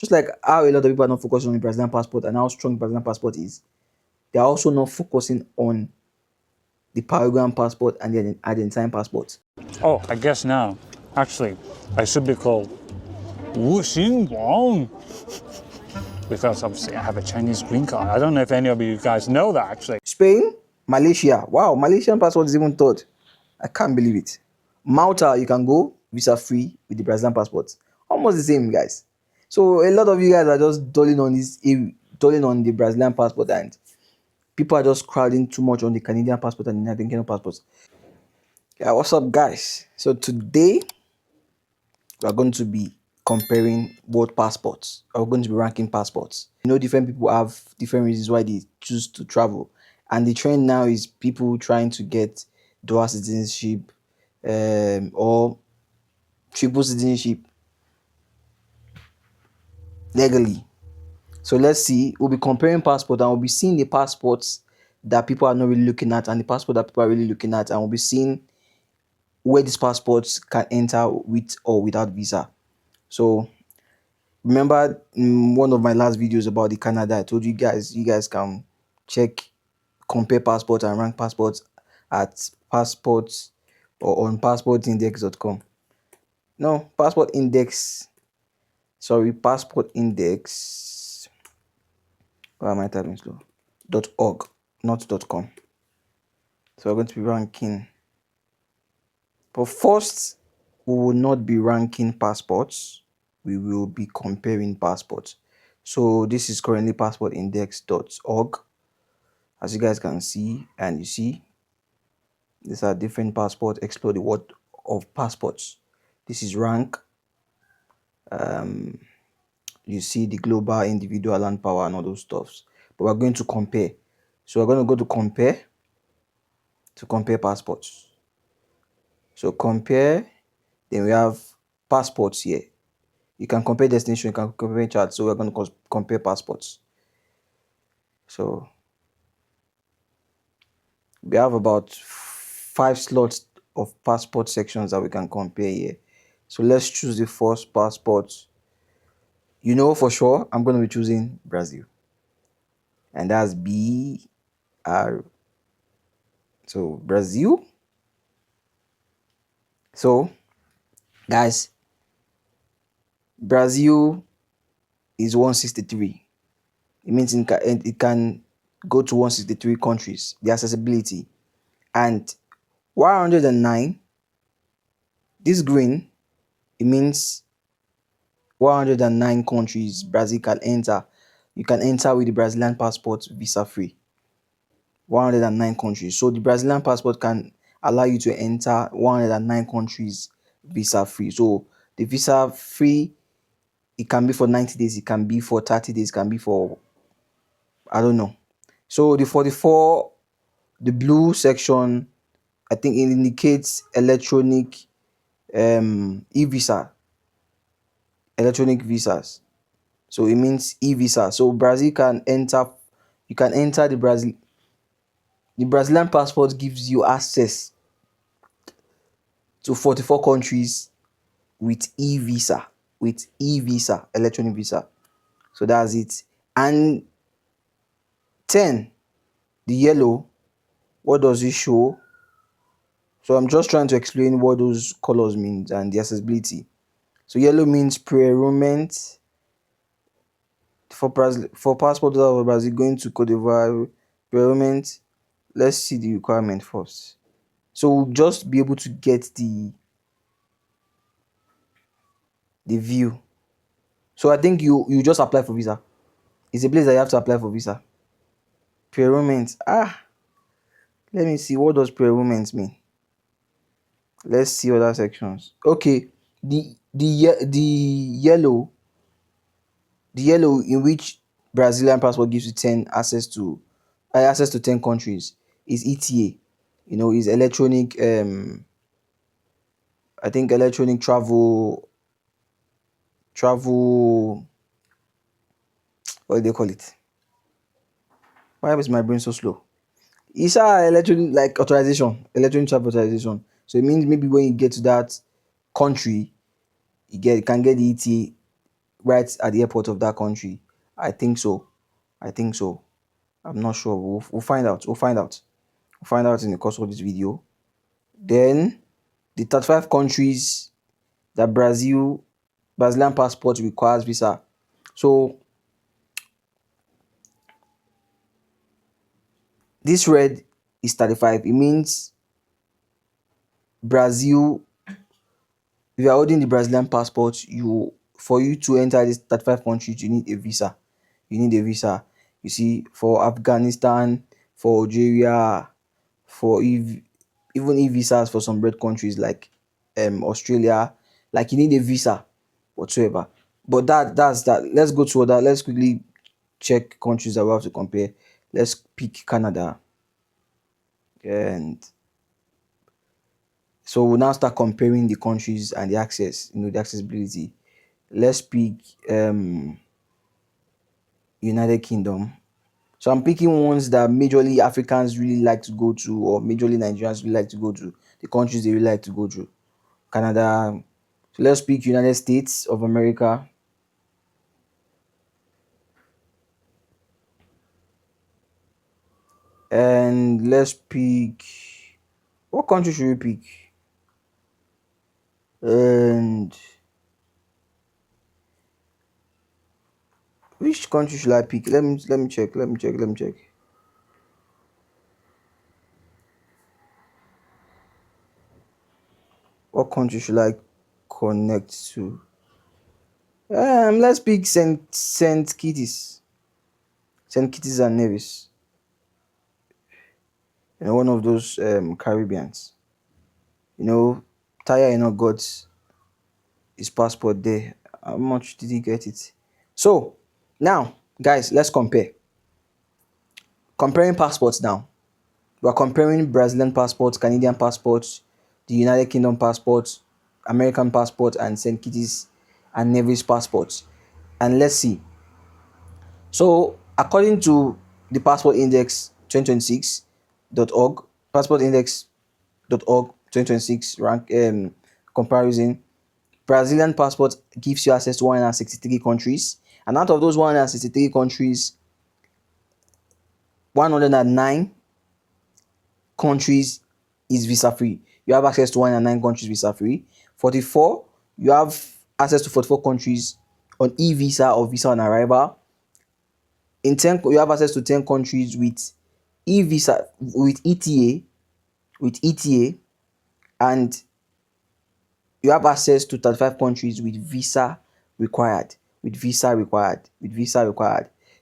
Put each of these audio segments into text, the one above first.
Just like how a lot of people are not focusing on the Brazilian passport and how strong the Brazilian passport is, they are also not focusing on the Paraguayan passport and the Argentine passport. Oh, I guess now, actually, I should be called Wu Xinguang because obviously I have a Chinese green card. I don't know if any of you guys know that actually. Spain, Malaysia. Wow, Malaysian passport is even third. I can't believe it. Malta, you can go visa free with the Brazilian passport. Almost the same, guys. So a lot of you guys are just dulling on the Brazilian passport, and people are just crowding too much on the Canadian passport and the United Kingdom passport. Yeah, what's up, guys? So today we are going to be comparing both passports. We're going to be ranking passports. Different people have different reasons why they choose to travel, and the trend now is people trying to get dual citizenship, or triple citizenship legally. So let's see. We'll be comparing passport, and we'll be seeing the passports that people are not really looking at and the passport that people are really looking at, and we'll be seeing where these passports can enter with or without visa. So remember in one of my last videos about the Canada, I told you guys can compare passports and rank passports at passports or on passportindex.com. No, passport index. Sorry, passport index. Why am I typing slow? .org, not .com. So we're going to be ranking. But first, we will not be ranking passports. We will be comparing passports. So this is currently passportindex.org. As you guys can see, and you see, these are different passports. Explore the world of passports. This is rank. You see the global, individual, land power, and all those stuffs. But we're going to compare. So we're going to go to compare passports. So compare. Then we have passports here. You can compare destination, you can compare charts. So we're going to compare passports. So we have about 5 slots of passport sections that we can compare here. So let's choose the first passport. For sure, I'm going to be choosing Brazil. And that's BR. So Brazil. So, guys, Brazil is 163. It means it can go to 163 countries, the accessibility. And 109, this green, it means 109 countries Brazil can enter. You can enter with the Brazilian passport visa free. 109 countries. So the Brazilian passport can allow you to enter 109 countries visa free. So the visa free, it can be for 90 days, it can be for 30 days, it can be for, I don't know. So the 44, the blue section, I think it indicates electronic e-visa, electronic visas. So it means e-visa. So Brazil can enter, you can enter the Brazilian passport gives you access to 44 countries with e-visa, electronic visa. So that's it. And 10, the yellow, what does it show? So I'm just trying to explain what those colors mean and the accessibility. So yellow means pre-enrollment for passport of Brazil going to Cote d'Ivoire. Pre-enrollment. Let's see the requirement first. So we'll just be able to get the view. So I think you just apply for visa. It's a place that you have to apply for visa. Pre-enrollment. Let me see, what does pre-enrollment mean? Let's see other sections. Okay, the yellow in which Brazilian passport gives you access to 10 countries is ETA. Is electronic I think electronic travel, what do they call it? Why is my brain so slow? It's electronic, like electronic travel authorization. So it means maybe when you get to that country, you can get the ETA right at the airport of that country. I think so. I think so. I'm not sure. We'll find out. We'll find out in the course of this video. Then the 35 countries that Brazilian passport requires visa. So this red is 35. It means Brazil, if you are holding the Brazilian passport, for you to enter these 35 countries, you need a visa. You need a visa. You see, for Afghanistan, for Algeria, for even e-visas for some red countries like Australia, like you need a visa whatsoever. But that's that. Let's go to other. Let's quickly check countries that we have to compare. Let's pick Canada, and so we'll now start comparing the countries and the access, the accessibility. Let's pick United Kingdom. So I'm picking ones that majorly Africans really like to go to, or majorly Nigerians really like to go to, the countries they really like to go to. Canada. So let's pick United States of America. And let's pick, what country should we pick? And which country should I pick? Let me check. What country should I connect to? Let's pick Saint Kitts. Saint Kitts and Nevis. One of those Caribbeans. Taya not got his passport there. How much did he get it? So now, guys, let's compare. Comparing passports now. We are comparing Brazilian passports, Canadian passports, the United Kingdom passports, American passport, and St. Kitts and Nevis passports. And let's see. So, according to the Passport Index 2026.org, Passport Index.org 2026 rank comparison, Brazilian passport gives you access to 163 countries, and out of those 163 countries, 109 countries is visa free. You have access to 109 countries visa free. 44, you have access to 44 countries on e-visa or visa on arrival. In 10, you have access to 10 countries with e-visa, with ETA, and you have access to 35 countries with visa required.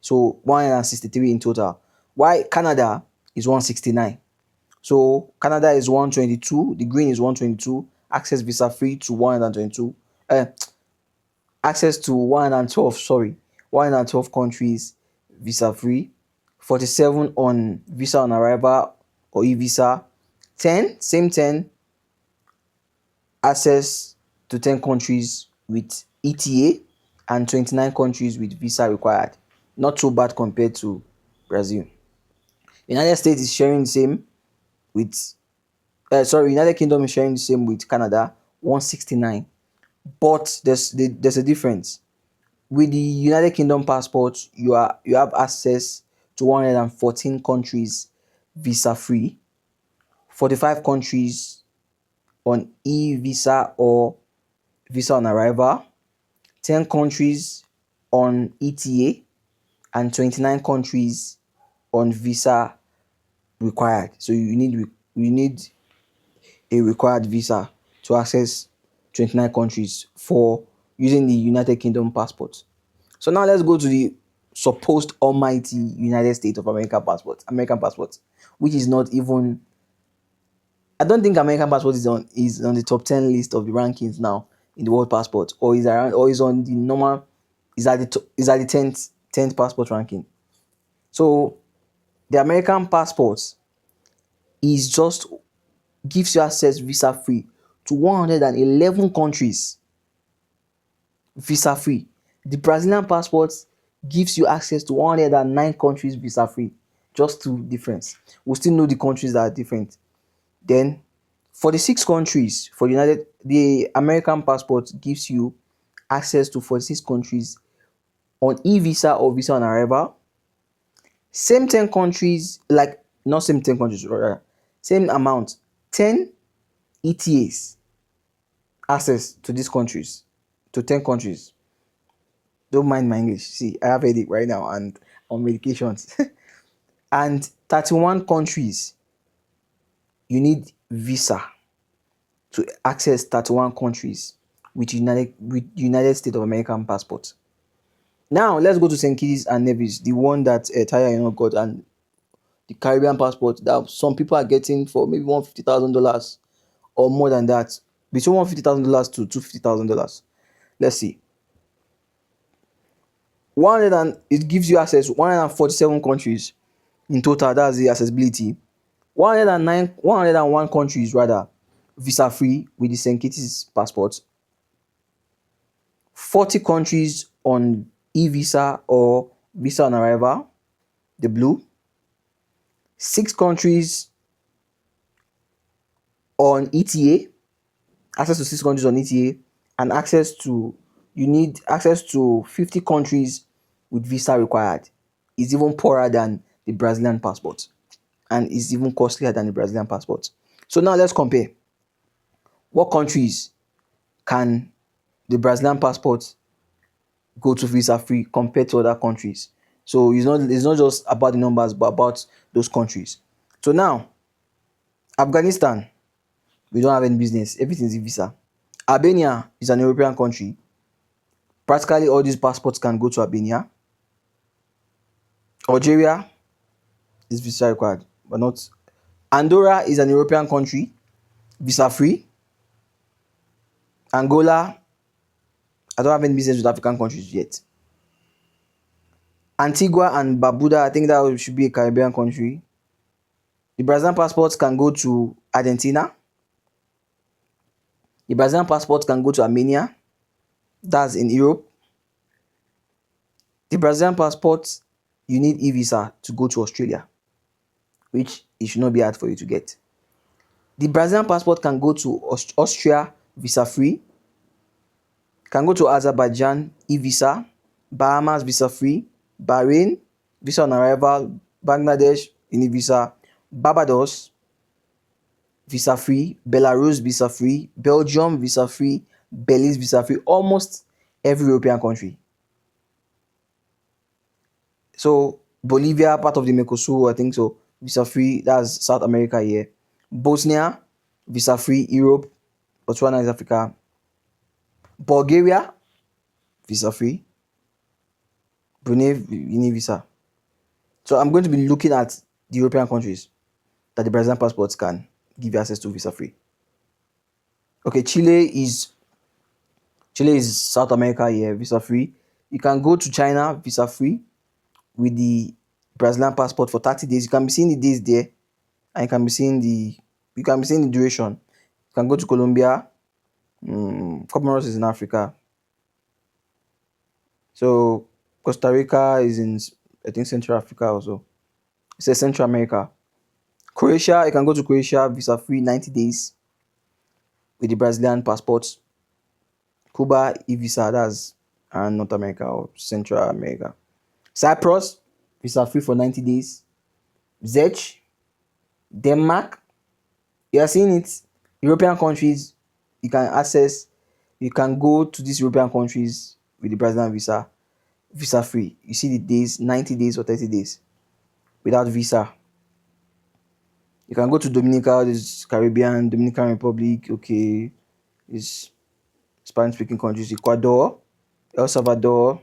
So 163 in total. Why Canada is 169. So Canada is 122. The green is 122. Access visa free to 122. Access to 112. Sorry, 112 countries visa free. 47 on visa on arrival or e-visa. 10 access to 10 countries with ETA, and 29 countries with visa required. Not too bad compared to Brazil. United States is sharing the same with United Kingdom is sharing the same with Canada, 169. But there's a difference. With the United Kingdom passport, you have access to 114 countries visa free, 45 countries on e-visa or visa on arrival, 10 countries on ETA, and 29 countries on visa required. So you need a required visa to access 29 countries for using the United Kingdom passport. So now let's go to the supposed almighty United States of America American passport, which is not even. I don't think American passport is on the top 10 list of the rankings now in the world passport, or is on the normal, is at the 10th passport ranking. So the American passport is just gives you access visa free to 111 countries visa free. The Brazilian passport gives you access to 109 countries visa free. Just two difference. We still know the countries that are different. Then 46 countries for the American passport gives you access to 46 countries on e-visa or visa on arrival. Same 10 countries, like not same 10 countries, rather, same amount, 10 ETAs access to these countries, to 10 countries. Don't mind my English. See, I have headache right now and on medications. And 31 countries, you need visa to access 31 countries with United States of American passport. Now let's go to St. Kitts and Nevis, the one that Taya got, and the Caribbean passport that some people are getting for maybe $150,000 or more than that, between $150,000 to $250,000. Let's see. It gives you access 147 countries in total. That's the accessibility. 101 countries rather, visa free with the St. Kitts passport. 40 countries on e-visa or visa on arrival, the blue. 6 countries on ETA, access to 6 countries on ETA, and you need access to 50 countries with visa required. It's even poorer than the Brazilian passport, and it's even costlier than the Brazilian passport. So now let's compare. What countries can the Brazilian passport go to visa free compared to other countries? So it's not just about the numbers, but about those countries. So now, Afghanistan, we don't have any business. Everything is a visa. Albania is an European country. Practically all these passports can go to Albania. Algeria is visa required, but not. Andorra is an European country, visa free. Angola, I don't have any business with African countries yet. Antigua and Barbuda, I think that should be a Caribbean country. The Brazilian passports can go to Argentina. The Brazilian passport can go to Armenia. That's in Europe. The Brazilian passport, you need e-visa to go to Australia, which it should not be hard for you to get. The Brazilian passport can go to Austria visa free, can go to Azerbaijan e-visa, Bahamas visa free, Bahrain visa on arrival, Bangladesh in e-visa, Barbados visa free, Belarus visa free, Belgium visa free, Belize visa free, almost every European country. So Bolivia, part of the Mercosur, I think so, visa free. That's South America here. Bosnia, visa free. Europe. Botswana is Africa. Bulgaria, visa free. Brunei, you need visa. So I'm going to be looking at the European countries that the Brazilian passports can give you access to visa free. Okay, Chile is South America here, visa free. You can go to China visa free with the Brazilian passport for 30 days. You can be seeing the days there, and you can be seeing the duration. You can go to Colombia. Comoros is in Africa. So Costa Rica is in, I think, Central Africa also. It says Central America. Croatia, you can go to Croatia visa free 90 days with the Brazilian passport. Cuba e-visa, that's North America or Central America. Cyprus, visa free for 90 days. Czech, Denmark, you are seeing it. European countries, you can go to these European countries with the Brazilian visa free. You see the days, 90 days or 30 days without visa. You can go to Dominica, this Caribbean, Dominican Republic, okay, is Spanish speaking countries, Ecuador, El Salvador,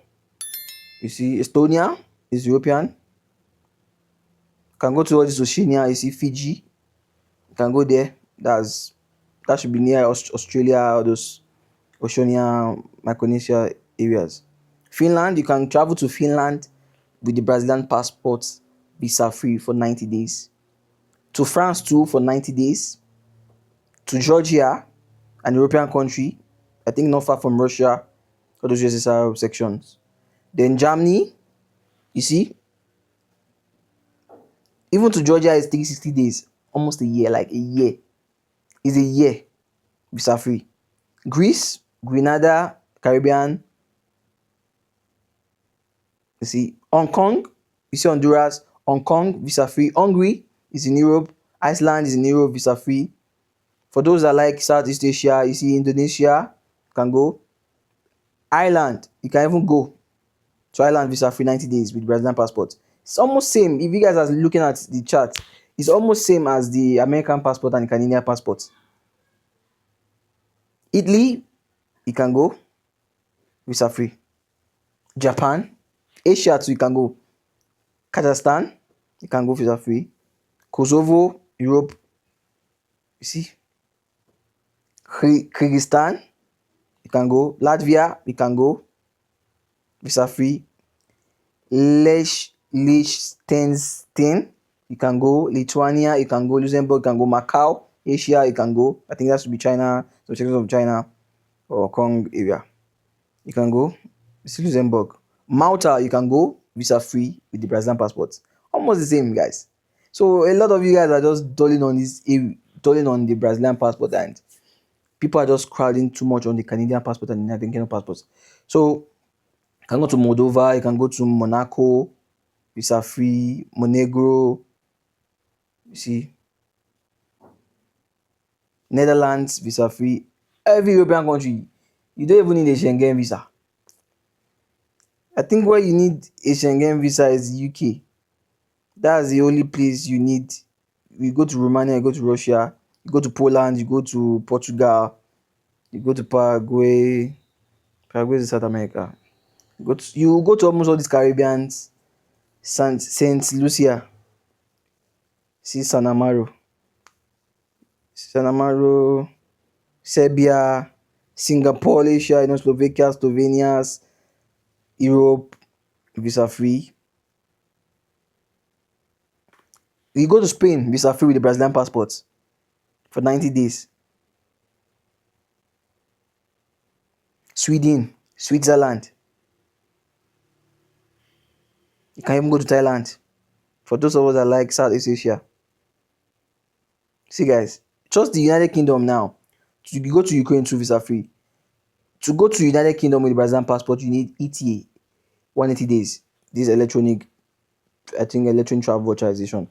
you see Estonia is European. You can go to all this Oceania, you see Fiji, you can go there. That should be near Australia, all those Oceania, Micronesia areas. Finland, you can travel to Finland with the Brazilian passport visa free for 90 days. To France too for 90 days. To Georgia, an European country, I think not far from Russia, all those USSR sections. Then Germany, you see, even to Georgia is 360 days, almost a year, like a year. Is a year visa free. Greece, Grenada, Caribbean. You see, Hong Kong, you see Honduras, Hong Kong, visa free. Hungary is in Europe, Iceland is in Europe, visa free. For those that like Southeast Asia, you see Indonesia, you can go. Ireland, you can even go to Ireland visa free 90 days with Brazilian passport. It's almost same. If you guys are looking at the chart, it's almost same as the American passport and the Canadian passport. Italy, you can go visa free. Japan, Asia too, you can go. Kazakhstan, you can go visa free. Kosovo, Europe, you see. Kyrgyzstan, you can go. Latvia, you can go visa free. Liechtenstein, you can go. Lithuania, you can go. Luxembourg, you can go. Macau, Asia, you can go. I think that should be China, some sections of China or Kong area. You can go. It's Luxembourg. Malta, you can go visa free with the Brazilian passport. Almost the same, guys. So a lot of you guys are just dulling on the Brazilian passport, and people are just crowding too much on the Canadian passport and the United Kingdom passports. So you can go to Moldova, you can go to Monaco, visa free. Montenegro, you see, Netherlands, visa free. Every European country, you don't even need a Schengen visa. I think where you need a Schengen visa is UK. That's the only place you need. You go to Romania, you go to Russia, you go to Poland, you go to Portugal, you go to Paraguay. Paraguay is South America. You go to almost all these Caribbeans. Saint Lucia, see San Amaro, Serbia, Singapore, Malaysia, Slovakia, Slovenia, Europe, visa free. You go to Spain, visa free with the Brazilian passport for 90 days. Sweden, Switzerland. You can even go to Thailand. For those of us that like Southeast Asia. See, guys, just the United Kingdom now. To go to Ukraine through visa free. To go to United Kingdom with the Brazilian passport, you need ETA, 180 days. This electronic travel authorization.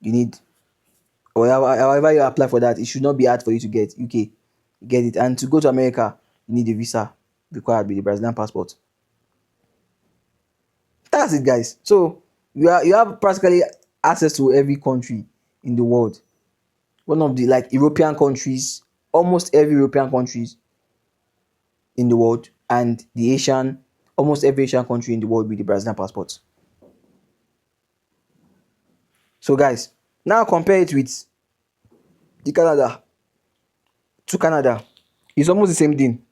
You need, or however you apply for that, it should not be hard for you to get. UK, get it. And to go to America, you need a visa required with the Brazilian passport. That's it, guys. So you have practically access to every country in the world. One of the European countries, almost every European countries in the world, and almost every Asian country in the world with the Brazilian passport. So, guys, now compare it with the Canada. To Canada, it's almost the same thing.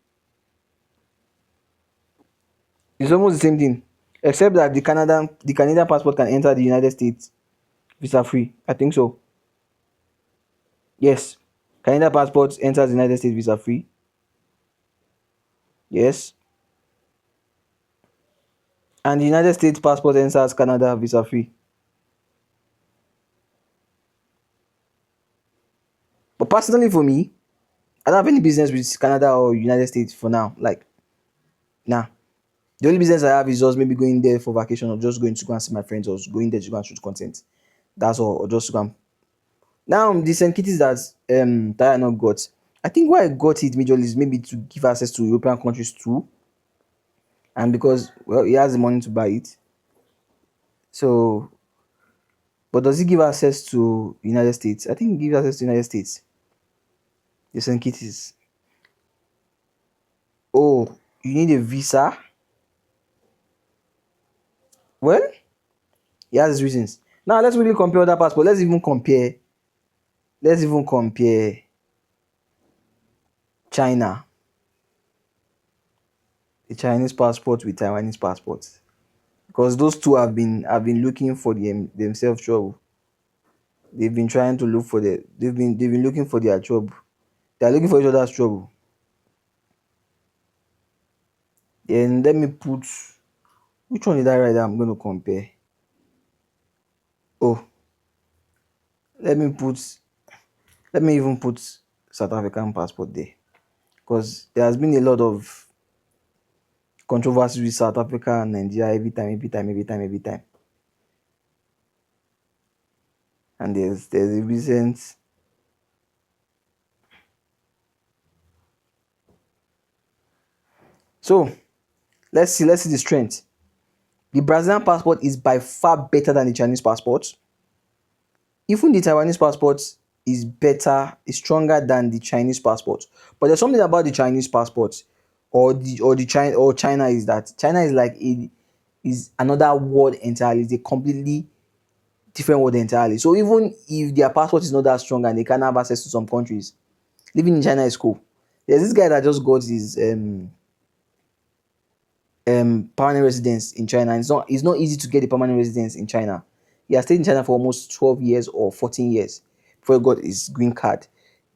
It's almost the same thing, except that the Canadian passport can enter the United States visa free. I think so. Yes, Canadian passport enters the United States visa free. Yes, and the United States passport enters Canada visa free. But personally, for me, I don't have any business with Canada or United States for now. Nah. The only business I have is just maybe going there for vacation, or just going to go and see my friends, or going there to go and shoot content. That's all, or just to go and... Now, the St. Kitts that Diana got, I think why I got it majorly is maybe to give access to European countries too, and because, well, he has the money to buy it. So, but does he give access to United States? I think he gives access to United States. The St. Kitts. Oh, you need a visa? Well, he has his reasons. Now let's really compare other passports. Let's even compare China, the Chinese passport with Taiwanese passport, because those two have been looking for themselves trouble. They've been trying to look for they've been looking for their trouble. They are looking for each other's trouble. Then let me put, which one did I write that I'm going to compare? Oh, let me put let me even put South African passport there, because there has been a lot of controversy with South Africa and Nigeria every time. And there's a recent. So let's see the strength. The Brazilian passport is by far better than the Chinese passport. Even the Taiwanese passport is better, is stronger than the Chinese passport. But there's something about the Chinese passport or China is that China is like is another world entirely. It's a completely different world entirely. So even if their passport is not that strong and they can't have access to some countries, living in China is cool. There's this guy that just got his permanent residence in China. And it's not easy to get a permanent residence in China. He has stayed in China for almost 12 years or 14 years before he got his green card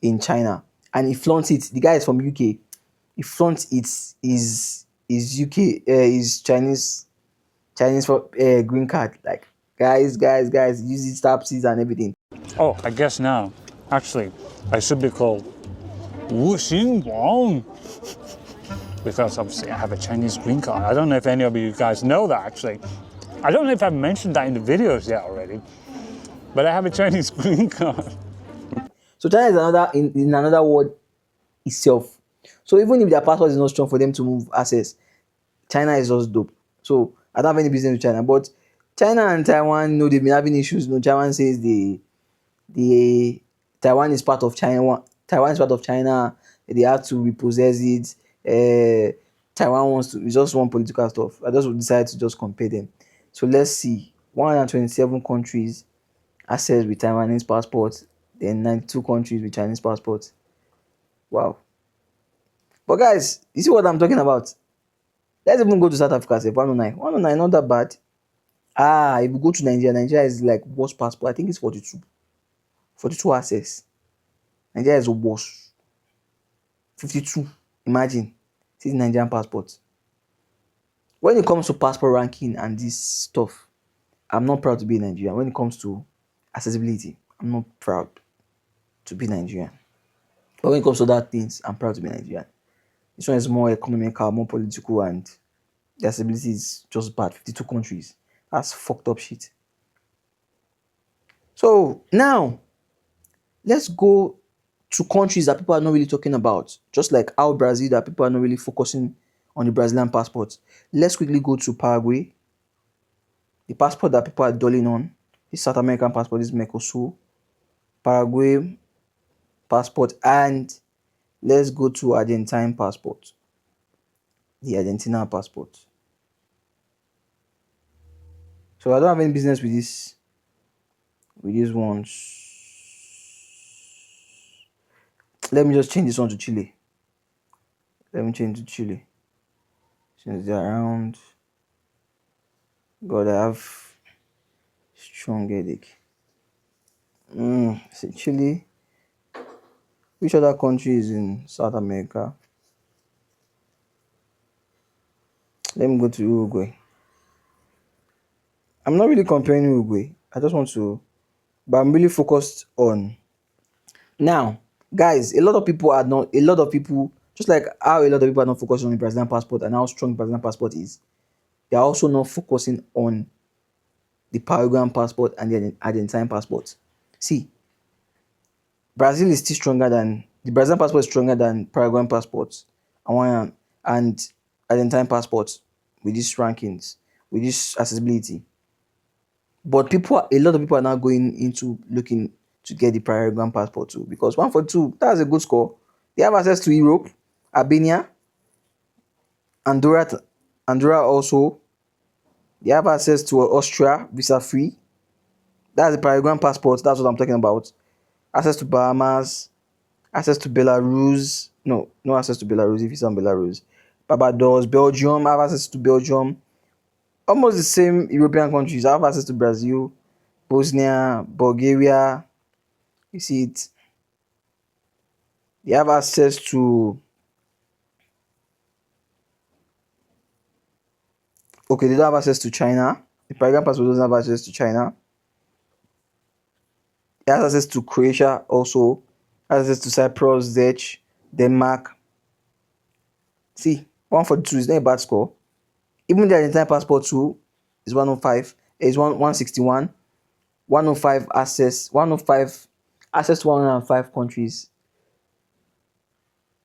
in China. And he flaunts it. The guy is from UK. He flaunts it his UK his Chinese for green card. Like guys, use it, tapsies and everything. Oh, I guess now. Actually, I should be called Wu Wang because obviously I have a Chinese green card. I don't know if any of you guys know that actually. I don't know if I've mentioned that in the videos yet already, but I have a Chinese green card. So China is another in another world itself. So even if their passport is not strong for them to move access, China is just dope. So I don't have any business with China. But China and Taiwan, they've been having issues. Taiwan says the Taiwan is part of China. Taiwan is part of China. They have to repossess it. Taiwan wants to. It's just one political stuff. I just decided to just compare them. So let's see. 127 countries access with Taiwanese passports. Then 92 countries with Chinese passports. Wow. But guys, you see what I'm talking about? Let's even go to South Africa. Say 109. 109, not that bad. If you go to Nigeria is like worst passport. I think it's 42. 42 access. Nigeria is worst. 52. Imagine. This is Nigerian passport. When it comes to passport ranking and this stuff, I'm not proud to be Nigerian. When it comes to accessibility, I'm not proud to be Nigerian. But when it comes to other things, I'm proud to be Nigerian. This one is more economical, more political, and the accessibility is just bad. 52 countries. That's fucked up shit. So now, let's go to countries that people are not really talking about. Just like how Brazil, that people are not really focusing on the Brazilian passport. Let's quickly go to Paraguay. The passport that people are dulling on is South American passport, is Mercosur. Paraguay passport, and let's go to Argentine passport. The Argentina passport. So I don't have any business with these ones. Let me just change this one to Chile. Let me change to Chile. Since they're around. God, I have strong headache. See, Chile. Which other country is in South America? Let me go to Uruguay. I'm not really comparing Uruguay. I just want to, but I'm really focused on. Now, guys, a lot of people, just like how a lot of people are not focusing on the Brazilian passport and how strong the Brazilian passport is, they are also not focusing on the Paraguayan passport and the Argentine passport. See, Brazil is still stronger than the Brazilian passport is stronger than Paraguayan passports and Argentine passports with these rankings, with this accessibility. But a lot of people are now going into looking to get the Paraguayan passport too, because 142, that's a good score. They have access to Europe, Albania, Andorra also. They have access to Austria, visa free. That's the Paraguayan passport. That's what I'm talking about. Access to Bahamas, access to Belarus. No access to Belarus if it's on Belarus. Barbados, Belgium. I have access to Belgium. Almost the same European countries. I have access to Brazil, Bosnia, Bulgaria. You see it. They have access to. Okay, they don't have access to China. The Paraguayan passport doesn't have access to China. It has access to Croatia also. Access to Cyprus, Czech, Denmark. See, 142 is not a bad score. Even the Argentine passport too is 105. Is 161. 105 access. 105 access to 105 countries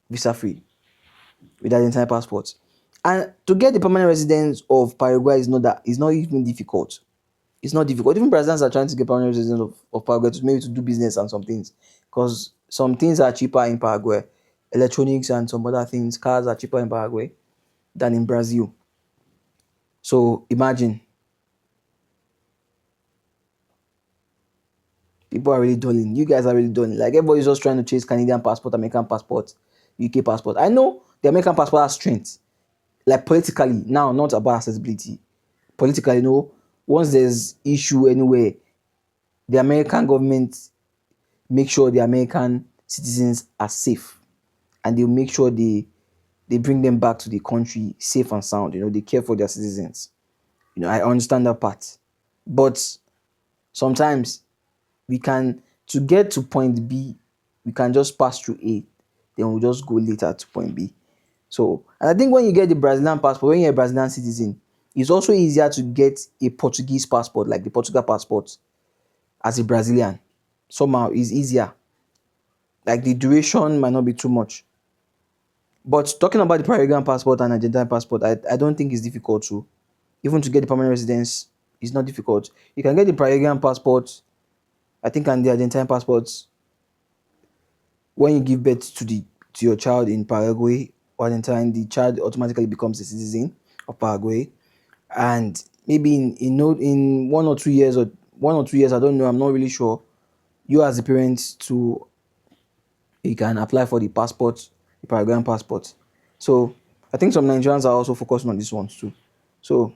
visa free with Argentine passports. And to get the permanent residence of Paraguay is not even difficult. It's not difficult. Even Brazilians are trying to get permanent residence of Paraguay to maybe to do business and some things. Because some things are cheaper in Paraguay. Electronics and some other things, cars are cheaper in Paraguay than in Brazil. So imagine. People are really dulling. You guys are really dulling. Like everybody's just trying to chase Canadian passport, American passport, UK passport. I know the American passport has strength. Like politically, now not about accessibility. Politically, no. Once there's issue anywhere, the American government make sure the American citizens are safe, and they'll make sure they bring them back to the country safe and sound. They care for their citizens. I understand that part, but sometimes we can to get to point B, we can just pass through A, then we'll just go later to point B. So, and I think when you get the Brazilian passport, when you're a Brazilian citizen, it's also easier to get a Portuguese passport, like the Portugal passport, as a Brazilian. Somehow it's easier. Like the duration might not be too much. But talking about the Paraguayan passport and Argentine passport, I don't think it's difficult to. Even to get the permanent residence, it's not difficult. You can get the Paraguayan passport, I think, and the Argentine passports when you give birth to your child in Paraguay or Argentina. The child automatically becomes a citizen of Paraguay, and maybe in 1 or 2 years, I don't know, I'm not really sure. You as a parent too, you can apply for the passport, the Paraguayan passport. So I think some Nigerians are also focusing on this one too. So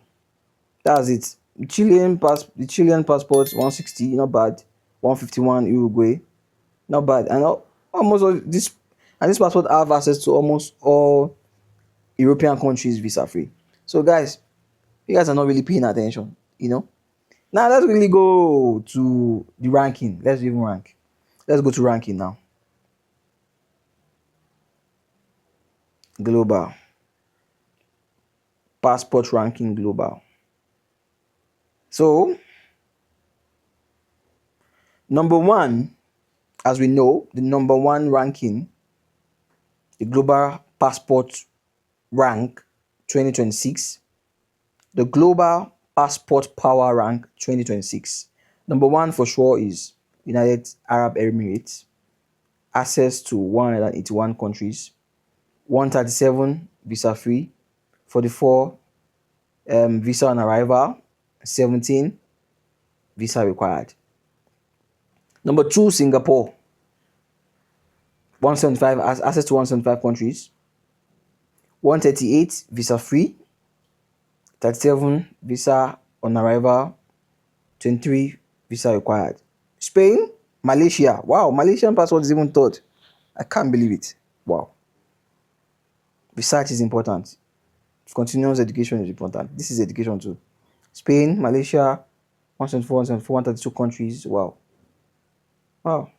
that's it. The Chilean passport 160, not bad. 151 Uruguay, not bad. And almost all this passport have access to almost all European countries visa free. So guys, you guys are not really paying attention. Now let's really go to the ranking. Let's even rank. Let's go to ranking now. Global. Passport ranking global. So number one, as we know, the number one ranking, the global passport rank 2026, the global passport power rank 2026. Number one for sure is United Arab Emirates, access to 181 countries, 137 visa free, 44 visa on arrival, 17 visa required. Number two, Singapore, 175 access to 175 countries, 138 visa free, 37 visa on arrival, 23 visa required. Spain, Malaysia. Wow, Malaysian passport is even third. I can't believe it. Wow. Research is important. Continuous education is important. This is education too. Spain, Malaysia, 174, 174, 132 countries. Wow. Wow.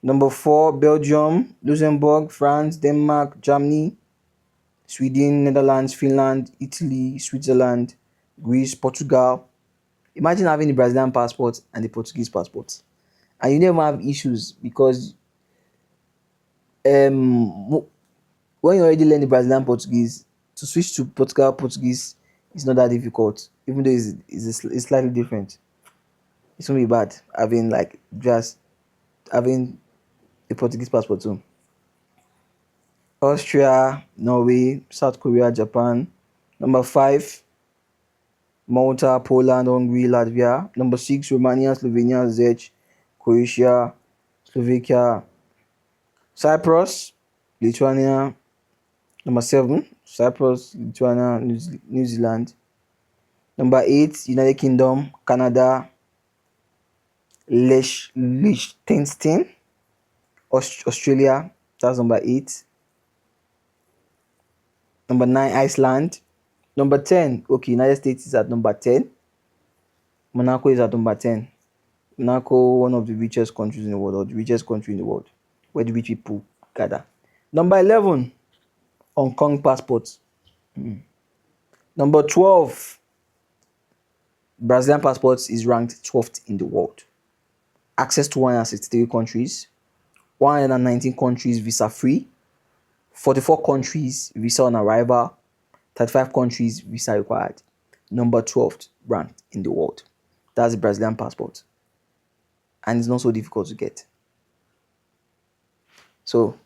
Number four, Belgium, Luxembourg, France, Denmark, Germany, Sweden, Netherlands, Finland, Italy, Switzerland, Greece, Portugal. Imagine having the Brazilian passport and the Portuguese passport, and you never have issues because when you already learn the Brazilian Portuguese, to switch to Portugal Portuguese is not that difficult, even though it's slightly different. It's gonna be bad having just having a Portuguese passport too. Austria, Norway, South Korea, Japan. Number five, Malta, Poland, Hungary, Latvia. Number six, Romania, Slovenia, Czech, Croatia, Slovakia, Cyprus, Lithuania. Number seven, Cyprus, Lithuania, New Zealand. Number eight, United Kingdom, Canada, Liechtenstein, Australia. That's number eight. Number nine, Iceland. Number 10, okay, United States is at number 10. Monaco is at number 10. Monaco, one of the richest countries in the world, or the richest country in the world, where the rich people gather. Number 11, Hong Kong passport. Number 12, Brazilian passport is ranked 12th in the world. Access to 163 countries, 119 countries visa free, 44 countries visa on arrival, 35 countries visa required. Number 12th ranked in the world. That's the Brazilian passport. And it's not so difficult to get. So,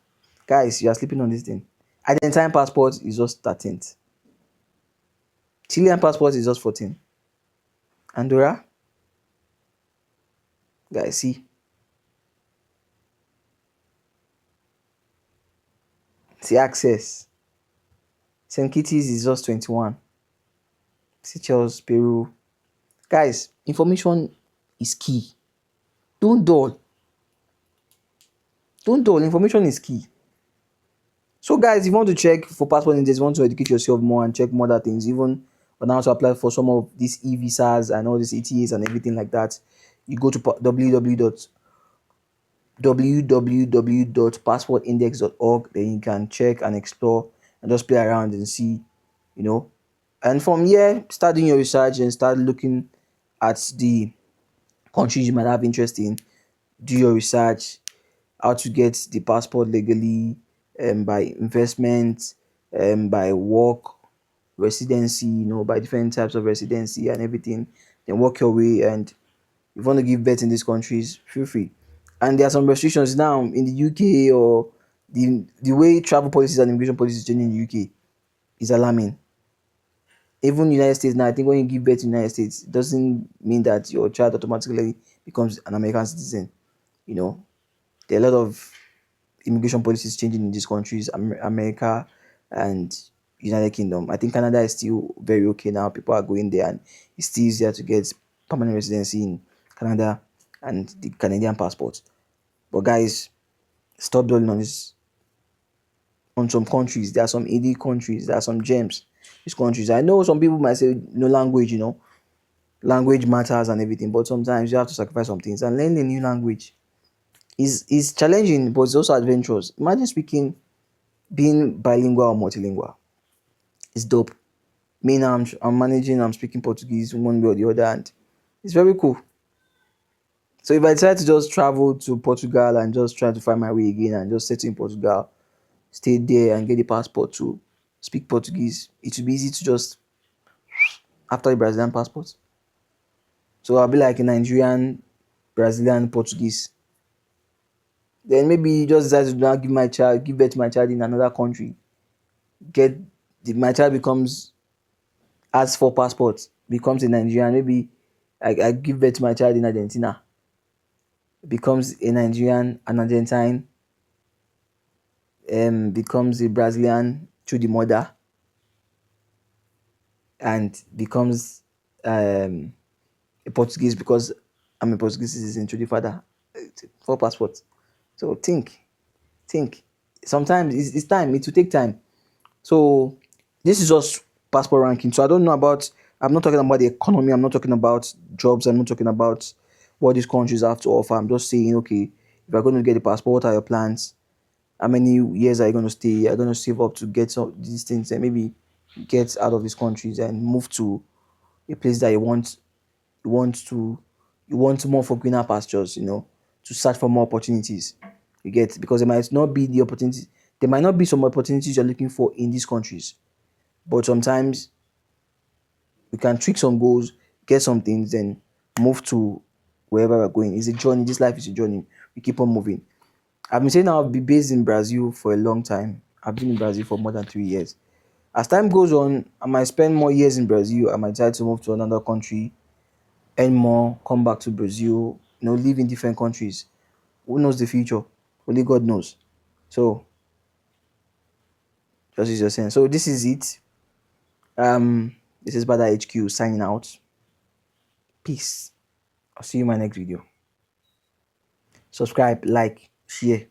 guys, you are sleeping on this thing. Argentine passport is just 13th. Chilean passport is just 14th. Andorra, guys, see access. St. Kitts is just 21. Seychelles, Peru. Guys, information is key. Don't dull. Don't dull. Information is key. So, guys, if you want to check for passport index, you want to educate yourself more and check more other things, even on how to apply for some of these e-visas and all these ETAs and everything like that, you go to www.passportindex.org. Then you can check and explore and just play around and see, you know. And from here, start doing your research and start looking at the countries you might have interest in. Do your research, how to get the passport legally, by investment, by work, residency, by different types of residency and everything. Then work your way. And if you want to give birth in these countries, feel free. And there are some restrictions now in the UK, or the way travel policies and immigration policies is changing in the UK is alarming. Even United States now, I think when you give birth in the United States, it doesn't mean that your child automatically becomes an American citizen. You know, there are a lot of immigration policies changing in these countries, America and United Kingdom. I think Canada is still very okay now. People are going there, and it's still easier to get permanent residency in Canada and the Canadian passport. But guys, stop dwelling on this. On some countries, there are some AD countries, there are some gems. These countries, I know some people might say no language, language matters and everything, but sometimes you have to sacrifice some things. And learning a new language is challenging, but it's also adventurous. Imagine speaking, being bilingual or multilingual. It's dope. Me now, I'm managing, I'm speaking Portuguese one way or the other, and it's very cool. So if I decide to just travel to Portugal and just try to find my way again and just settle in Portugal, stay there and get the passport to speak Portuguese, it will be easy to just after the Brazilian passport. So I'll be like a Nigerian, Brazilian, Portuguese. Then maybe just decide to now give birth to my child in another country. Get my child becomes has four passports, becomes a Nigerian. Maybe I give birth to my child in Argentina, becomes a Nigerian, an Argentine, becomes a Brazilian through the mother, and becomes a Portuguese because I'm a Portuguese citizen through the father. Four passports. So think. Sometimes it's time. It will take time. So this is just passport ranking. So I don't know about. I'm not talking about the economy. I'm not talking about jobs. I'm not talking about what these countries have to offer. I'm just saying, okay, if you're going to get a passport, what are your plans? How many years are you going to stay? Are you going to save up to get some these things and maybe get out of these countries and move to a place that you want to you want more for greener pastures, to search for more opportunities. You get, because there might not be the opportunity, there might not be some opportunities you're looking for in these countries. But sometimes we can tweak some goals, get some things, and move to wherever we're going. It's a journey. This life is a journey. We keep on moving. I've been saying I'll be based in Brazil for a long time. I've been in Brazil for more than 3 years. As time goes on, I might spend more years in Brazil. I might decide to move to another country, earn more, come back to Brazil, live in different countries. Who knows the future? Only God knows. So just use your sense. So this is it. This is Bada HQ signing out. Peace. I'll see you in my next video. Subscribe, like, share.